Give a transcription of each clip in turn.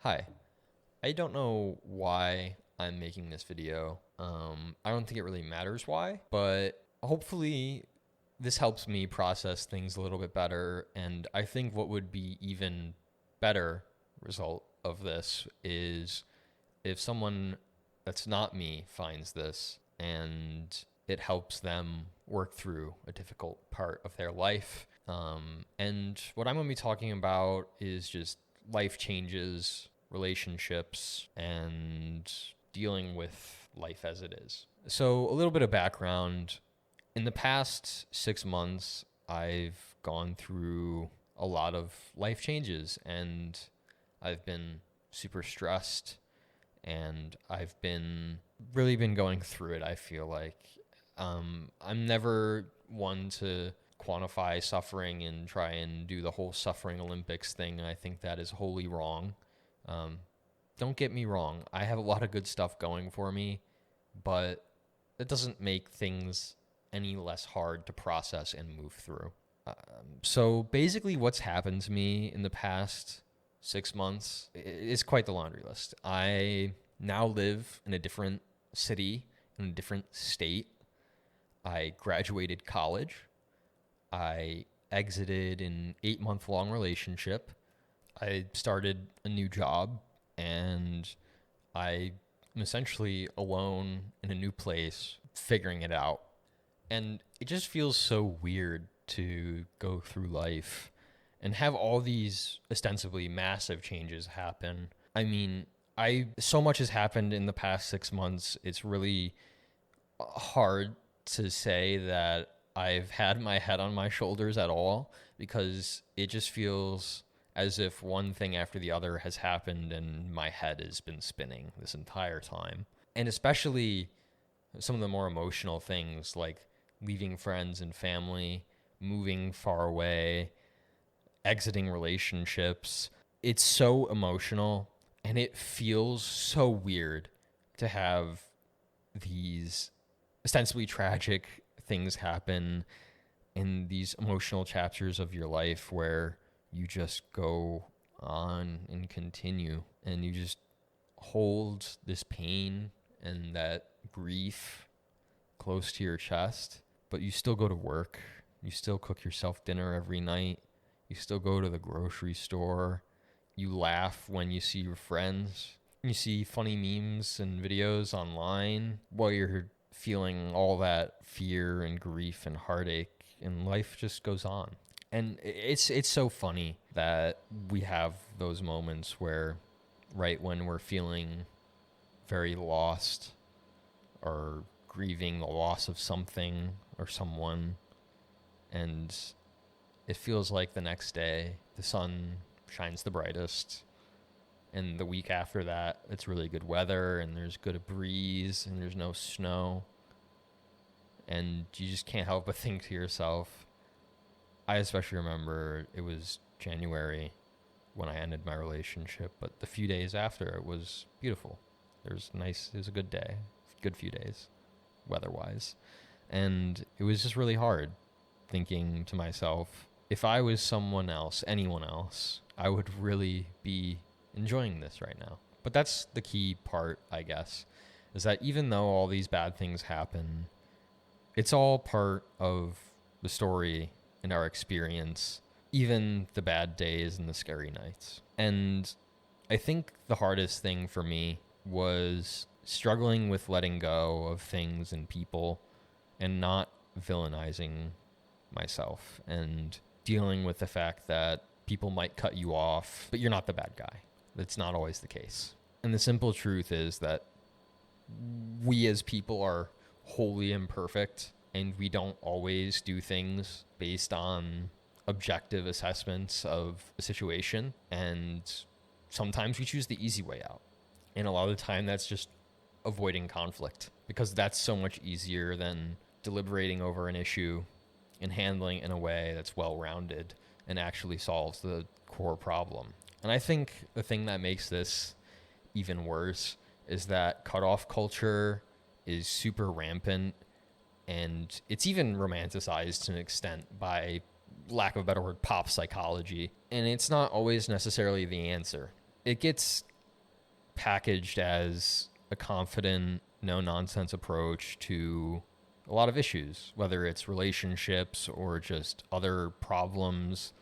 Hi. I don't know why I'm making this video. I don't think it really matters why, but hopefully this helps me process things a little bit better. And I think what would be even better result of this is if someone that's not me finds this and it helps them work through a difficult part of their life. And what I'm going to be talking about is just life changes, relationships, and dealing with life as it is. So, a little bit of background. In the past 6 months, I've gone through a lot of life changes and I've been super stressed and I've been really been going through it. I feel like I'm never one to quantify suffering and try and do the whole suffering Olympics thing. I think that is wholly wrong. Um, don't get me wrong. I have a lot of good stuff going for me, but it doesn't make things any less hard to process and move through. So basically, what's happened to me in the past 6 months is quite the laundry list. I now live in a different city, in a different state. I graduated college. I exited an 8 month long relationship. I started a new job and I am essentially alone in a new place, figuring it out. And it just feels so weird to go through life and have all these ostensibly massive changes happen. I mean, I so much has happened in the past 6 months. It's really hard to say that I've had my head on my shoulders at all because it just feels as if one thing after the other has happened and my head has been spinning this entire time. And especially some of the more emotional things like leaving friends and family, moving far away, exiting relationships. It's so emotional and it feels so weird to have these ostensibly tragic things happen in these emotional chapters of your life where you just go on and continue and you just hold this pain and that grief close to your chest, but you still go to work. You still cook yourself dinner every night. You still go to the grocery store. You laugh when you see your friends. You see funny memes and videos online while you're feeling all that fear and grief and heartache, and life just goes on. And it's so funny that we have those moments where, right when we're feeling very lost or grieving the loss of something or someone, and it feels like the next day the sun shines the brightest, and the week after that it's really good weather and there's good breeze and there's no snow, and you just can't help but think to yourself, I especially remember it was January when I ended my relationship, but the few days after it was beautiful. It was a good day, good few days, weather-wise. And it was just really hard thinking to myself, if I was someone else, anyone else, I would really be enjoying this right now. But that's the key part, I guess, is that even though all these bad things happen, it's all part of the story and our experience, even the bad days and the scary nights. And I think the hardest thing for me was struggling with letting go of things and people and not villainizing myself and dealing with the fact that people might cut you off, but you're not the bad guy. That's not always the case. And the simple truth is that we as people are wholly imperfect and we don't always do things based on objective assessments of a situation. And sometimes we choose the easy way out. And a lot of the time that's just avoiding conflict because that's so much easier than deliberating over an issue and handling it in a way that's well-rounded and actually solves the core problem. And I think the thing that makes this even worse is that cutoff culture is super rampant and it's even romanticized to an extent by, lack of a better word, pop psychology. And it's not always necessarily the answer. It gets packaged as a confident, no nonsense approach to a lot of issues, whether it's relationships or just other problems.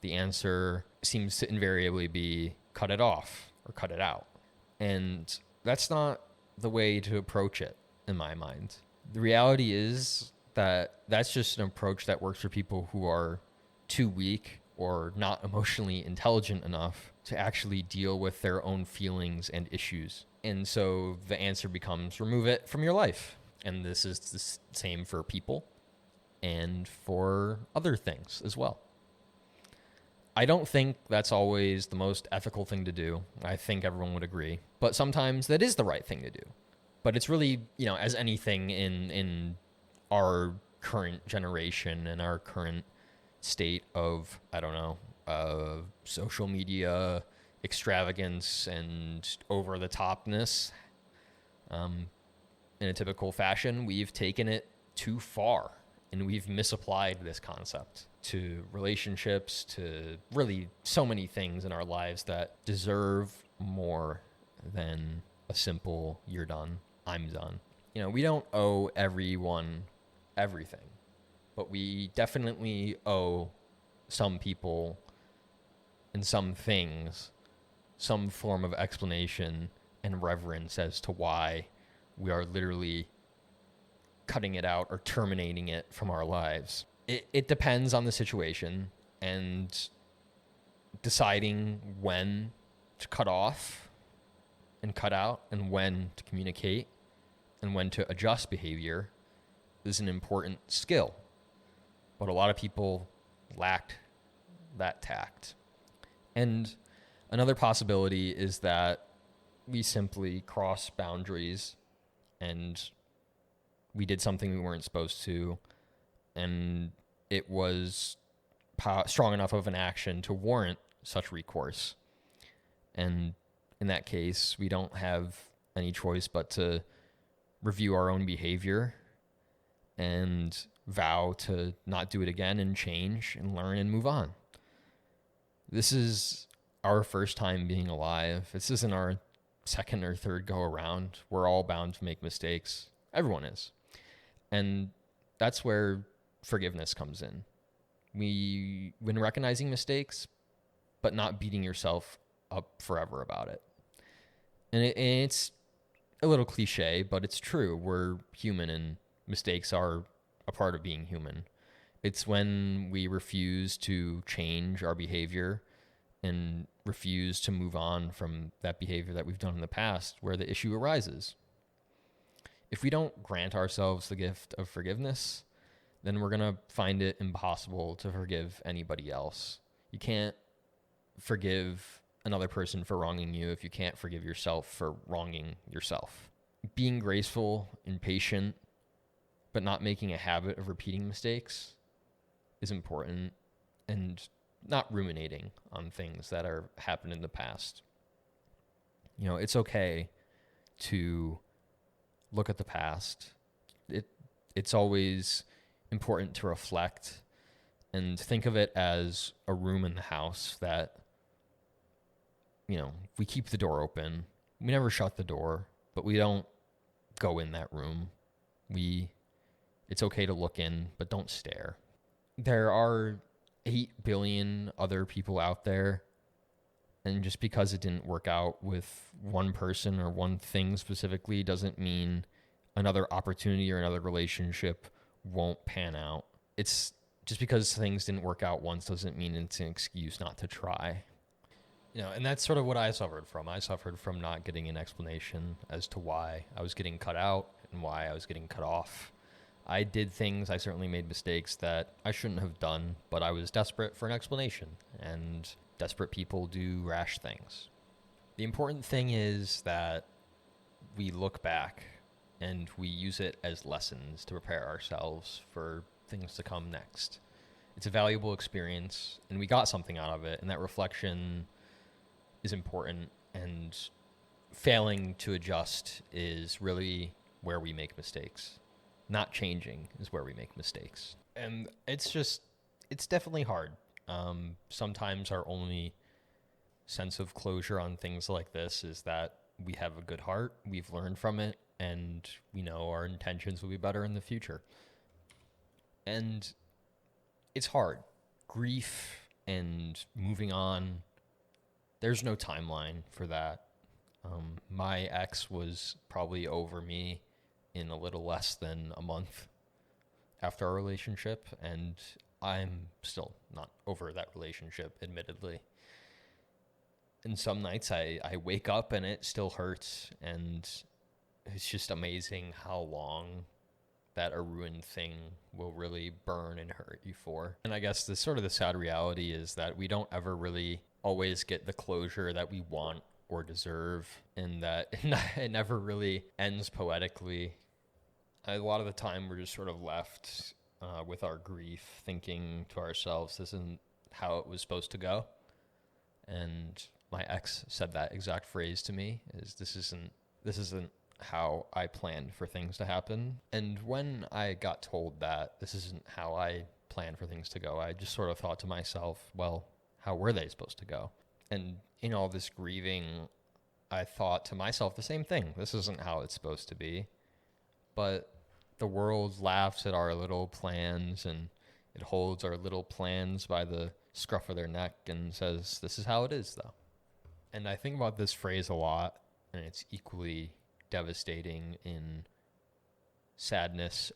The answer seems to invariably be cut it off or cut it out. And that's not the way to approach it, in my mind. The reality is that that's just an approach that works for people who are too weak or not emotionally intelligent enough to actually deal with their own feelings and issues. And so the answer becomes remove it from your life. And this is the same for people and for other things as well. I don't think that's always the most ethical thing to do. I think everyone would agree. But sometimes that is the right thing to do. But it's really, as anything in our current generation and our current state of, social media extravagance and over the topness, in a typical fashion, we've taken it too far and we've misapplied this concept to relationships, to really so many things in our lives that deserve more than a simple, you're done, I'm done. We don't owe everyone everything, but we definitely owe some people and some things some form of explanation and reverence as to why we are literally cutting it out or terminating it from our lives. It depends on the situation and deciding when to cut off and cut out and when to communicate and when to adjust behavior is an important skill. But a lot of people lacked that tact. And another possibility is that we simply cross boundaries and we did something we weren't supposed to, and it was strong enough of an action to warrant such recourse. And in that case, we don't have any choice but to review our own behavior and vow to not do it again and change and learn and move on. This is our first time being alive. This isn't our second or third go around. We're all bound to make mistakes. Everyone is. And that's where forgiveness comes in. When recognizing mistakes, but not beating yourself up forever about it. And it's a little cliche, but it's true. We're human and mistakes are a part of being human. It's when we refuse to change our behavior and refuse to move on from that behavior that we've done in the past where the issue arises. If we don't grant ourselves the gift of forgiveness, then we're going to find it impossible to forgive anybody else. You can't forgive another person for wronging you if you can't forgive yourself for wronging yourself. Being graceful and patient, but not making a habit of repeating mistakes is important, and not ruminating on things that are happened in the past. It's okay to look at the past. It's always important to reflect and think of it as a room in the house that, we keep the door open. We never shut the door, but we don't go in that room. It's okay to look in, but don't stare. There are 8 billion other people out there, and just because it didn't work out with one person or one thing specifically doesn't mean another opportunity or another relationship won't pan out. It's just because things didn't work out once doesn't mean it's an excuse not to try. And that's sort of what I suffered from. I suffered from not getting an explanation as to why I was getting cut out and why I was getting cut off. I did things, I certainly made mistakes that I shouldn't have done, but I was desperate for an explanation, and desperate people do rash things. The important thing is that we look back and we use it as lessons to prepare ourselves for things to come next. It's a valuable experience, and we got something out of it, and that reflection is important, and failing to adjust is really where we make mistakes. Not changing is where we make mistakes. And it's definitely hard. Sometimes our only sense of closure on things like this is that we have a good heart, we've learned from it, and we know our intentions will be better in the future. And it's hard. Grief and moving on, there's no timeline for that. My ex was probably over me in a little less than a month after our relationship, and I'm still not over that relationship, admittedly. And some nights I wake up and it still hurts, and it's just amazing how long that a ruined thing will really burn and hurt you for. And I guess the sort of the sad reality is that we don't ever really always get the closure that we want or deserve, and that it never really ends poetically. A lot of the time we're just sort of left with our grief, thinking to ourselves, this isn't how it was supposed to go. And my ex said that exact phrase to me, is this isn't how I planned for things to happen. And when I got told that this isn't how I planned for things to go, I just sort of thought to myself, well, how were they supposed to go? And in all this grieving, I thought to myself the same thing. This isn't how it's supposed to be. But the world laughs at our little plans, and it holds our little plans by the scruff of their neck and says, this is how it is, though. And I think about this phrase a lot, and it's equally devastating in sadness,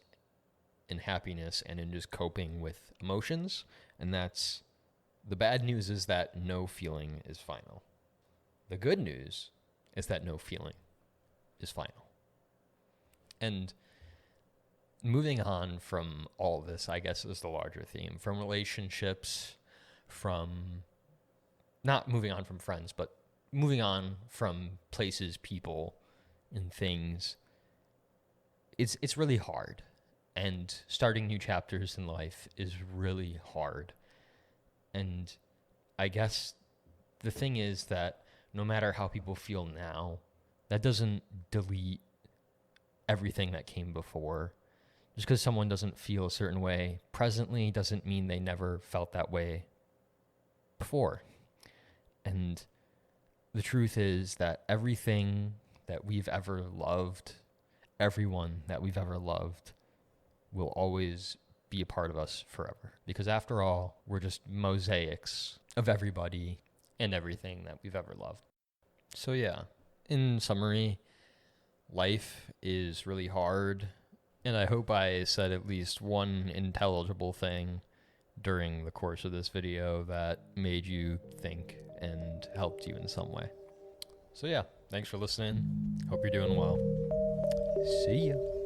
in happiness, and in just coping with emotions. And that's, the bad news is that no feeling is final. The good news is that no feeling is final. And moving on from all this, I guess, is the larger theme. From relationships, from not moving on from friends, but moving on from places, people, and things. It's really hard. And starting new chapters in life is really hard. And I guess the thing is that no matter how people feel now, that doesn't delete everything that came before. Just because someone doesn't feel a certain way presently doesn't mean they never felt that way before. And the truth is that everything that we've ever loved, everyone that we've ever loved, will always be a part of us forever. Because after all, we're just mosaics of everybody and everything that we've ever loved. So yeah, in summary, life is really hard. And I hope I said at least one intelligible thing during the course of this video that made you think and helped you in some way. So yeah, thanks for listening. Hope you're doing well. See ya.